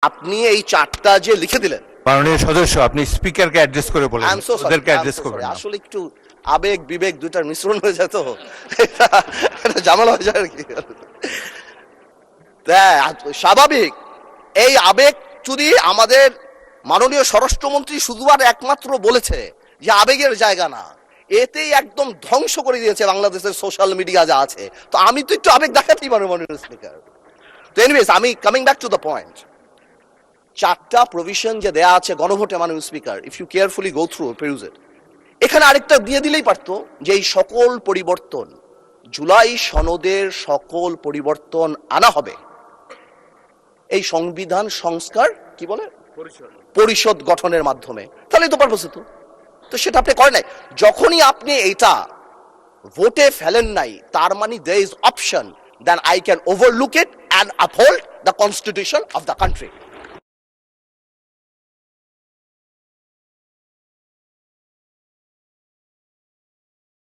আপনি এই চারটা যে লিখে দিলেন, মাননীয় সদস্য আপনি স্পিকারকে অ্যাড্রেস করে বলেন, আই এম সো সরি, ওদেরকে অ্যাড্রেস করবেন না। আসলে একটু আবেগ বিবেক দুইটার মিশ্রণ হয়ে যায় তো এটা ঝামেলা হয়ে যায় আর কি। স্বাভাবিক এই আবেগ যদি আমাদের মাননীয় স্বরাষ্ট্রমন্ত্রী শুধু আর একমাত্র বলেছে যে আবেগের জায়গা না, এতেই একদম ধ্বংস করে দিয়েছে বাংলাদেশের সোশ্যাল মিডিয়া যা আছে। তো আমি তো একটু আবেগ দেখাতেই পারি মাননীয় স্পিকার। তো এনিওয়েজ, আমি coming back to the point, চারটা প্রভিশন যে দেয়া আছে গণভোটে মাননীয় speaker, if you carefully go through peruse it, এখানে আরেকটা দিয়ে দিলেই পারতো যে এই সকল পরিবর্তন, জুলাই সনদের সকল পরিবর্তন আনা হবে এই সংবিধান সংস্কার কি বলে পরিষদ গঠনের মাধ্যমে, তাহলেই তো পারপোস হতো। তো সেটা আপনি করেন নাই। যখনই আপনি এটা ভোটে ফেলেন নাই, তার মানে there is option then I can overlook it and uphold the constitution of the country.